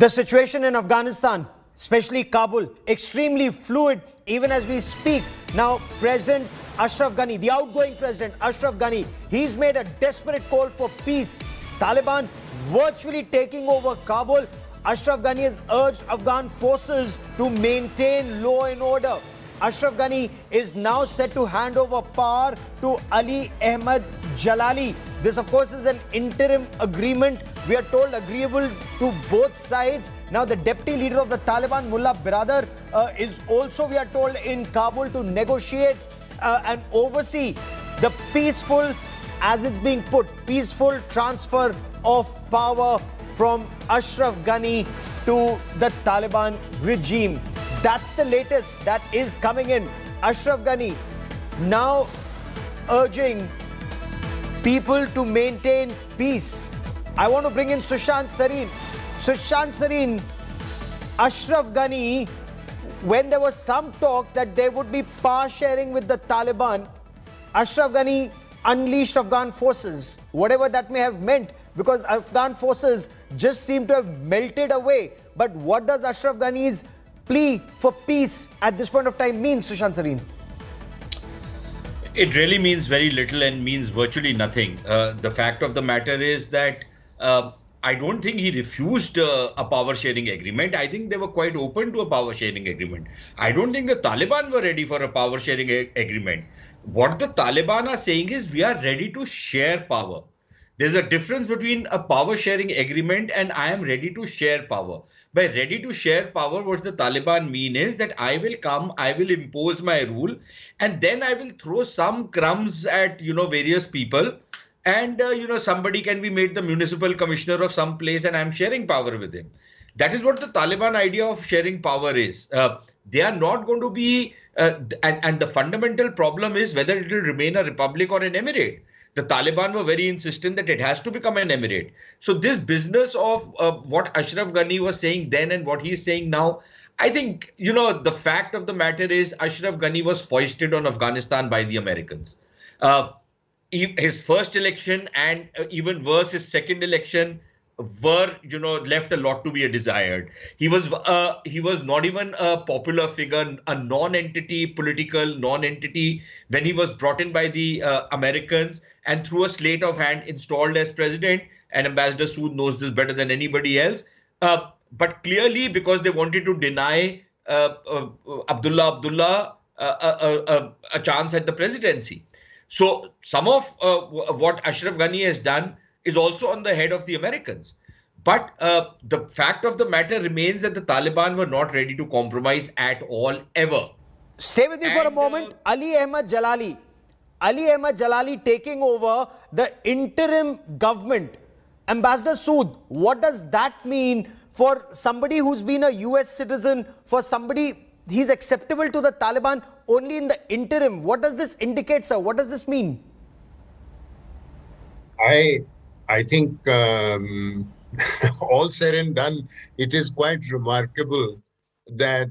The situation in Afghanistan, especially Kabul, extremely fluid even as we speak. Now, President Ashraf Ghani, the outgoing President Ashraf Ghani, he's made a desperate call for peace. Taliban virtually taking over Kabul. Ashraf Ghani has urged Afghan forces to maintain law and order. Ashraf Ghani is now set to hand over power to Ahmed Jalali. This, of course, is an interim agreement. We are told agreeable to both sides. Now, the deputy leader of the Taliban, Mullah is also, we are told, in Kabul to negotiate and oversee the peaceful, as it's being put, peaceful transfer of power from Ashraf Ghani to the Taliban regime. That's the latest that is coming in. Ashraf Ghani now urging people to maintain peace. I want to bring in Sushant Sareen. Sushant Sareen, Ashraf Ghani, when there was some talk that there would be power sharing with the Taliban, Ashraf Ghani unleashed Afghan forces, whatever that may have meant, because Afghan forces just seem to have melted away. But what does Ashraf Ghani's plea for peace at this point of time mean, Sushant Sareen? It really means very little and means virtually nothing. The fact of the matter is that I don't think he refused a power sharing agreement. I think they were quite open to a power sharing agreement. I don't think the Taliban were ready for a power sharing agreement. What the Taliban are saying is we are ready to share power. There's a difference between a power sharing agreement and I am ready to share power. By ready to share power, what the Taliban mean is that I will come, I will impose my rule, and then I will throw some crumbs at, various people. And, somebody can be made the municipal commissioner of some place and I'm sharing power with him. That is what the Taliban idea of sharing power is. They are not going to be, and the fundamental problem is whether it will remain a republic or an emirate. The Taliban were very insistent that it has to become an emirate. So this business of what Ashraf Ghani was saying then and what he is saying now, I think, the fact of the matter is Ashraf Ghani was foisted on Afghanistan by the Americans. His first election and even worse, his second election were, left a lot to be desired. He was not even a popular figure, a non-entity, political non-entity when he was brought in by the Americans and through a sleight of hand installed as president. And Ambassador Sood knows this better than anybody else. But clearly, because they wanted to deny Abdullah a chance at the presidency. So some of what Ashraf Ghani has done is also on the head of the Americans. But the fact of the matter remains that the Taliban were not ready to compromise at all, ever. Stay with me for a moment. Ahmed Jalali. Ahmed Jalali taking over the interim government. Ambassador Sood, what does that mean for somebody who's been a US citizen, for somebody he's acceptable to the Taliban only in the interim? What does this indicate, sir? What does this mean? I think all said and done, it is quite remarkable that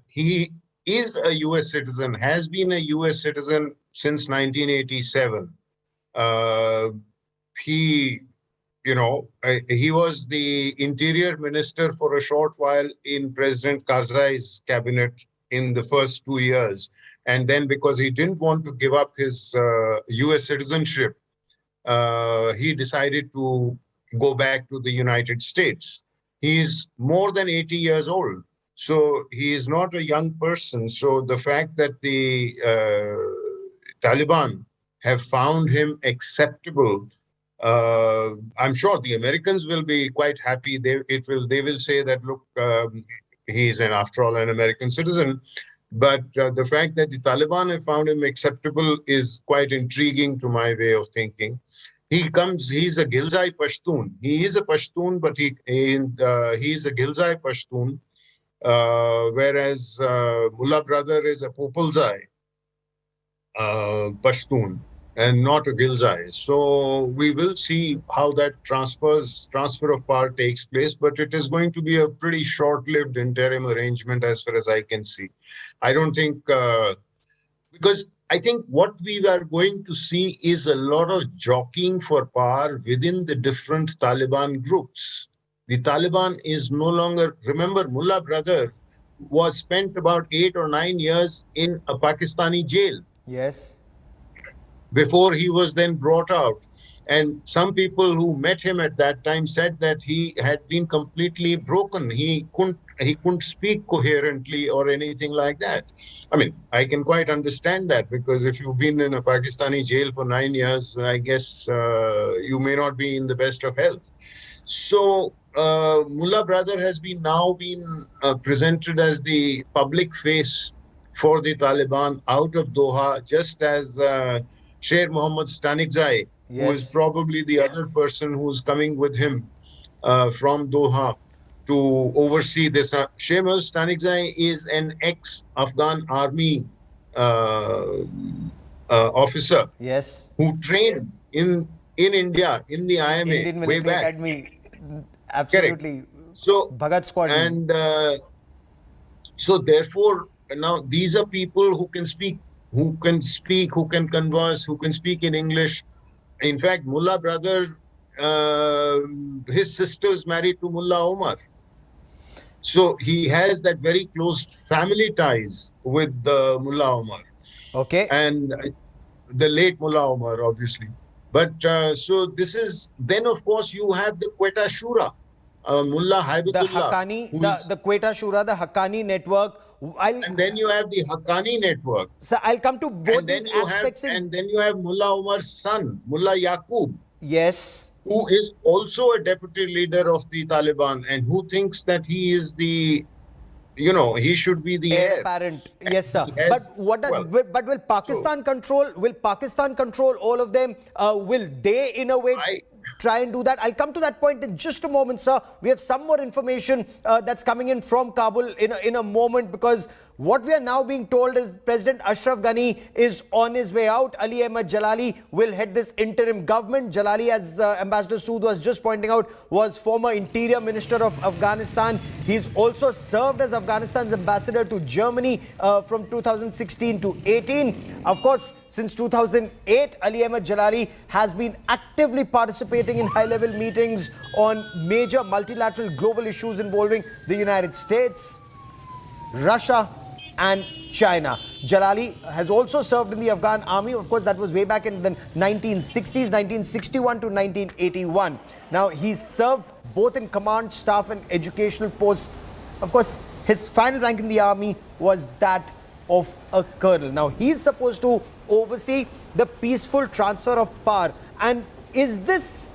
he is a US citizen, has been a US citizen since 1987. He was the interior minister for a short while in President Karzai's cabinet in the first 2 years. And then because he didn't want to give up his US citizenship, he decided to go back to the United States. He's more than 80 years old, so he is not a young person. So the fact that the Taliban have found him acceptable, I'm sure the Americans will be quite happy. They will say that, look, he's after all an American citizen. But the fact that the Taliban have found him acceptable is quite intriguing to my way of thinking. He's a Ghilzai Pashtun. He is a Pashtun, but he's a Ghilzai Pashtun, whereas Mullah brother is a Populzai Pashtun and not a Ghilzai. So we will see how that transfer of power takes place, but it is going to be a pretty short-lived interim arrangement as far as I can see. I don't think, because I think what we are going to see is a lot of jockeying for power within the different Taliban groups. The Taliban is no longer, remember, Mullah brother was spent about 8 or 9 years in a Pakistani jail Yes. before he was then brought out. And some people who met him at that time said that he had been completely broken. He couldn't speak coherently or anything like that. I mean, I can quite understand that, because if you've been in a Pakistani jail for 9 years, I guess you may not be in the best of health. So Mullah brother has now been presented as the public face for the Taliban out of Doha, just as Sher Mohammad Stanikzai, who is Yes. probably the other person who's coming with him from Doha to oversee this. Sher Mohammad Stanikzai is an ex-Afghan army officer Yes. who trained in India, in the IMA, Indian way Military back. Academy. Absolutely. So, Bhagat Squad. and so therefore, now these are people who can speak, who can converse, who can speak in English. In fact, Mullah brother, his sister's married to Mullah Omar. So he has that very close family ties with Mullah Omar. Okay. And the late Mullah Omar, obviously. But so this is, then of course you have the Quetta Shura, Mullah The Haibutullah. Haqqani, the Quetta Shura, the Haqqani network. And then you have the Haqqani network. So I'll come to both And then these you aspects. and then you have Mullah Omar's son, Mullah Yaqub, Yes. who is also a deputy leader of the Taliban and who thinks that he is the, he should be the Heir heir. apparent. Yes, sir. He has- But will Pakistan control? Will Pakistan control all of them? Will they, in a way, try and do that? I'll come to that point in just a moment, sir. We have some more information that's coming in from Kabul in a moment, because what we are now being told is President Ashraf Ghani is on his way out. Ali Ahmed Jalali will head this interim government. Jalali, as Ambassador Sood was just pointing out, was former Interior Minister of Afghanistan. He's also served as Afghanistan's ambassador to Germany from 2016 to 18. Of course, since 2008, Ali Ahmed Jalali has been actively participating in high-level meetings on major multilateral global issues involving the United States, Russia, and China. Jalali has also served in the Afghan army. Of course, that was way back in the 1960s, 1961 to 1981. Now, he served both in command, staff, and educational posts. Of course, his final rank in the army was that of a colonel. Now, he's supposed to oversee the peaceful transfer of power. And is this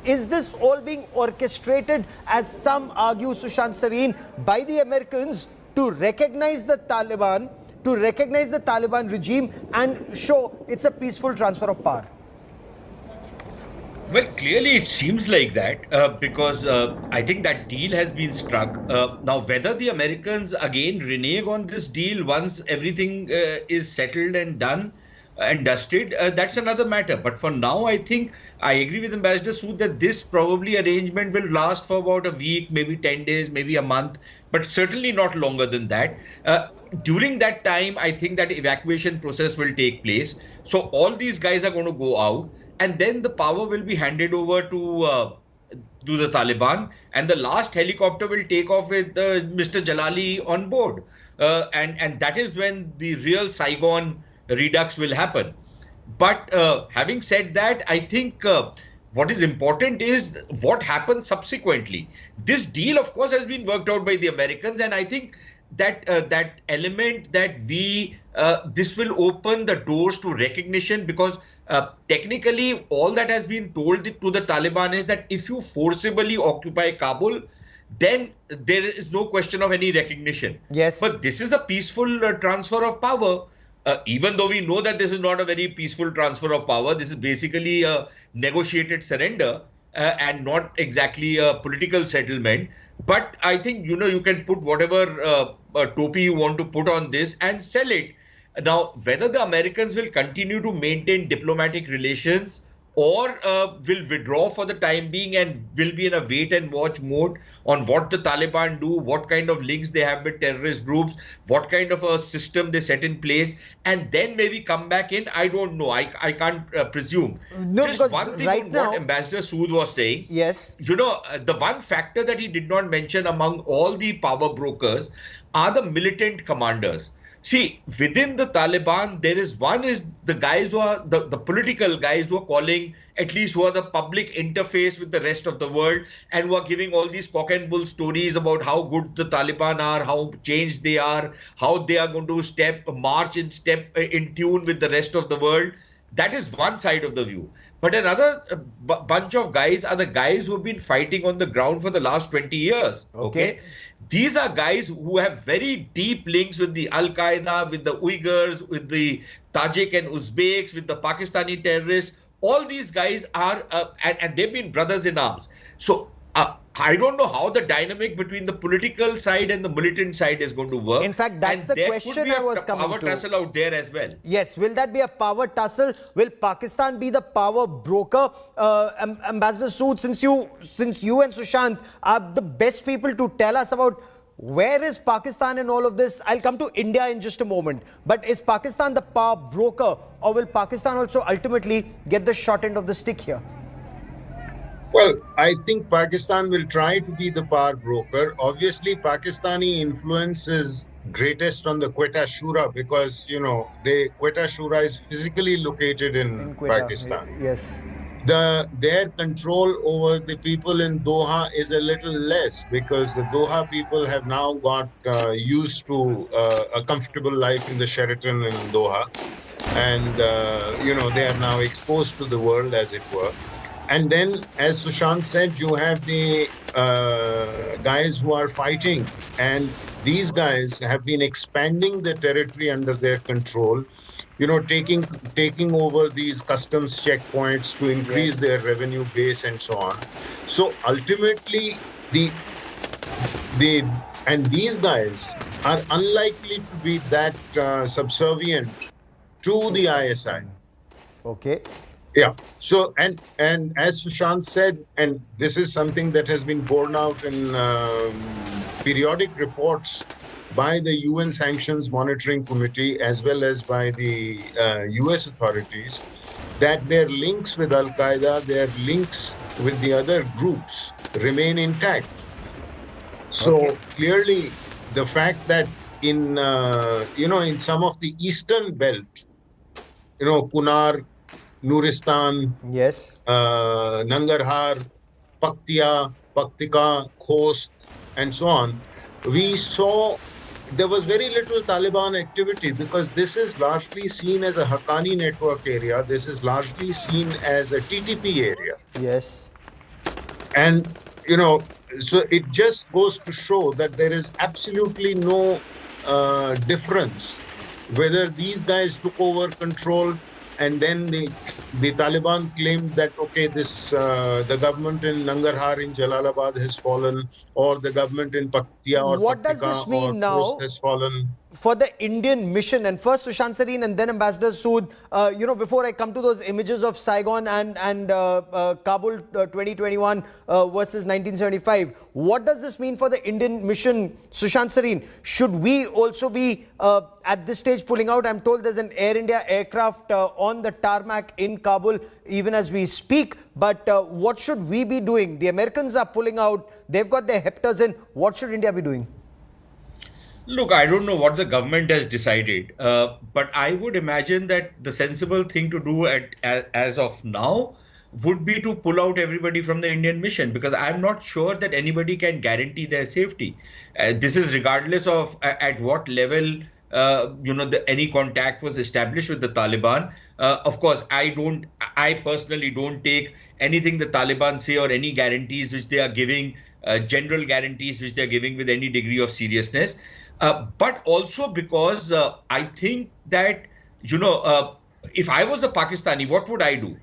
all being orchestrated, as some argue, Sushant Sareen, by the Americans to recognize the Taliban, regime and show it's a peaceful transfer of power? Well, clearly it seems like that because I think that deal has been struck. Now, whether the Americans again renege on this deal once everything is settled and done and dusted, that's another matter. But for now, I think I agree with Ambassador Sood that this probably arrangement will last for about a week, maybe 10 days, maybe a month, but certainly not longer than that. During that time, I think that evacuation process will take place. So all these guys are going to go out, and then the power will be handed over to the Taliban, and the last helicopter will take off with Mr. Jalali on board. And that is when the real Saigon redux will happen. But having said that, I think what is important is what happens subsequently. This deal, of course, has been worked out by the Americans, and I think that that element that this will open the doors to recognition, because technically all that has been told to the Taliban is that if you forcibly occupy Kabul, then there is no question of any recognition. Yes. But this is a peaceful transfer of power. Even though we know that this is not a very peaceful transfer of power, this is basically a negotiated surrender and not exactly a political settlement. But I think, you can put whatever topi you want to put on this and sell it. Now, whether the Americans will continue to maintain diplomatic relations or will withdraw for the time being and will be in a wait and watch mode on what the Taliban do, what kind of links they have with terrorist groups, what kind of a system they set in place, and then maybe come back in. I don't know. I can't presume. No, Just because one thing right on now, what Ambassador Sood was saying. yes, The one factor that he did not mention among all the power brokers are the militant commanders. See, within the Taliban, there is the guys who are the political guys who are calling, at least who are the public interface with the rest of the world, and who are giving all these cock and bull stories about how good the Taliban are, how changed they are, how they are going to march in tune with the rest of the world. That is one side of the view. But another bunch of guys are the guys who have been fighting on the ground for the last 20 years. Okay. These are guys who have very deep links with the Al-Qaeda, with the Uyghurs, with the Tajik and Uzbeks, with the Pakistani terrorists. All these guys are, and they've been brothers in arms. So I don't know how the dynamic between the political side and the militant side is going to work. In fact, that's the question I was coming to. Power tussle out there as well. Yes, will that be a power tussle? Will Pakistan be the power broker? Ambassador Sood, since you and Sushant are the best people to tell us about where is Pakistan in all of this. I'll come to India in just a moment. But is Pakistan the power broker, or will Pakistan also ultimately get the short end of the stick here? Well, I think Pakistan will try to be the power broker. Obviously, Pakistani influence is greatest on the Quetta Shura because, Quetta Shura is physically located in Pakistan. Yes. Their control over the people in Doha is a little less because the Doha people have now got used to a comfortable life in the Sheraton in Doha. And, they are now exposed to the world, as it were. And then, as Sushant said, you have the guys who are fighting. And these guys have been expanding the territory under their control, taking over these customs checkpoints to increase their revenue base and so on. So ultimately, these guys are unlikely to be that subservient to the ISI. Okay. Yeah. So, and as Sushant said, and this is something that has been borne out in periodic reports by the UN Sanctions Monitoring Committee as well as by the US authorities, that their links with Al-Qaeda, their links with the other groups remain intact. So clearly, the fact that in some of the eastern belt, Kunar, Nuristan, Nangarhar, Paktia, Paktika, Khost, and so on, we saw there was very little Taliban activity because this is largely seen as a Haqqani network area. This is largely seen as a TTP area. Yes. And, so it just goes to show that there is absolutely no difference whether these guys took over control and then the Taliban claimed that, the government in Nangarhar in Jalalabad has fallen, or the government in Paktia or what does this mean now has fallen for the Indian mission? And first Sushant Sareen and then Ambassador Sood, before I come to those images of Saigon and Kabul 2021 versus 1975, what does this mean for the Indian mission, Sushant Sareen? Should we also be at this stage pulling out? I'm told there's an Air India aircraft on the tarmac in Kabul even as we speak. But what should we be doing? The Americans are pulling out. They've got their heptas in. What should India be doing? Look, I don't know what the government has decided, but I would imagine that the sensible thing to do as of now would be to pull out everybody from the Indian mission, because I'm not sure that anybody can guarantee their safety. This is regardless of at what level any contact was established with the Taliban. Of course, I personally don't take anything the Taliban say or any guarantees which they are giving, general guarantees which they are giving with any degree of seriousness. But also because I think that, if I was a Pakistani, what would I do?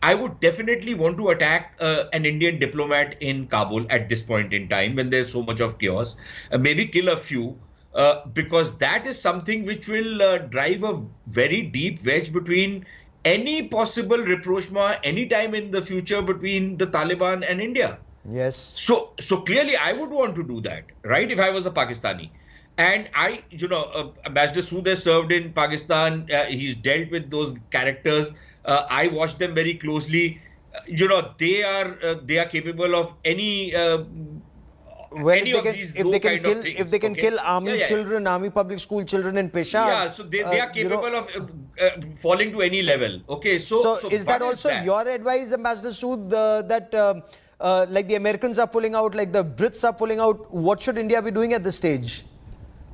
I would definitely want to attack an Indian diplomat in Kabul at this point in time when there's so much of chaos, maybe kill a few, because that is something which will drive a very deep wedge between any possible rapprochement anytime in the future between the Taliban and India. Yes. So clearly, I would want to do that, right? If I was a Pakistani, and Ambassador Sood has served in Pakistan. He's dealt with those characters. I watched them very closely. They are capable of any. If they can kill army children, army public school children in Peshawar. Yeah, so they are capable of falling to any level. Okay, so is that also your advice, Ambassador Sood, that like the Americans are pulling out, like the Brits are pulling out, what should India be doing at this stage?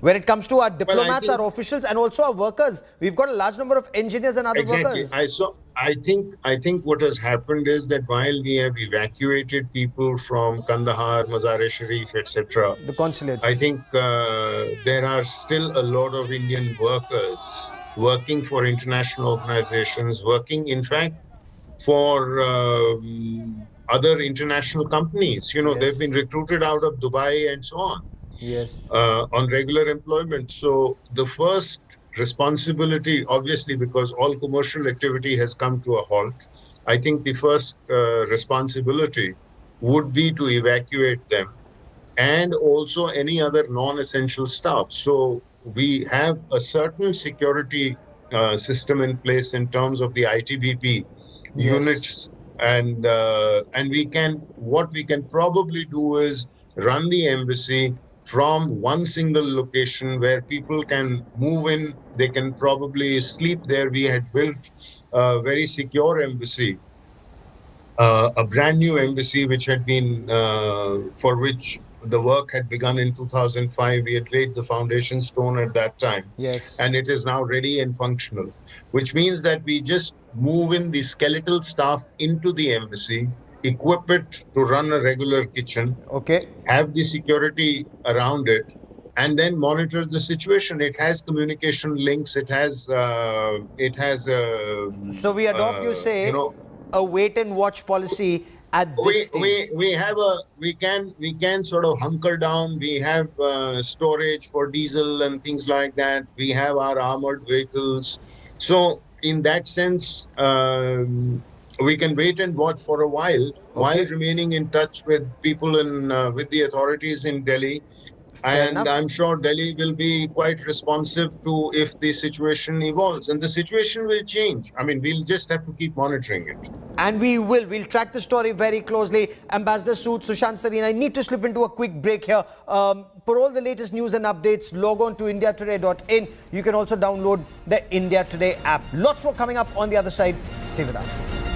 When it comes to our diplomats, our officials, and also our workers, we've got a large number of engineers and other workers. I think what has happened is that while we have evacuated people from Kandahar, Mazar-e-Sharif, etc., the consulates, I think there are still a lot of Indian workers working for international organizations, working, in fact, for other international companies. Yes. They've been recruited out of Dubai and so on. Yes. On regular employment. So the first responsibility, obviously, because all commercial activity has come to a halt, I think the first responsibility would be to evacuate them and also any other non-essential staff. So we have a certain security system in place in terms of the ITBP units, and what we can probably do is run the embassy from one single location where people can move in. They can probably sleep there. We had built a very secure embassy, a brand new embassy, which had been, for which the work had begun in 2005. We had laid the foundation stone at that time. Yes. And it is now ready and functional, which means that we just move in the skeletal staff into the embassy, equip it to run a regular kitchen, have the security around it, and then monitor the situation. It has communication links. It has. So we adopt, you say, a wait and watch policy at this stage. We can sort of hunker down. We have storage for diesel and things like that. We have our armored vehicles. So in that sense, we can wait and watch for a while remaining in touch with people in with the authorities in Delhi. And I'm sure Delhi will be quite responsive to if the situation evolves. And the situation will change. I mean, we'll just have to keep monitoring it. And we will. We'll track the story very closely. Ambassador Sood, Sushant Sareen, I need to slip into a quick break here. For all the latest news and updates, log on to indiatoday.in. You can also download the India Today app. Lots more coming up on the other side. Stay with us.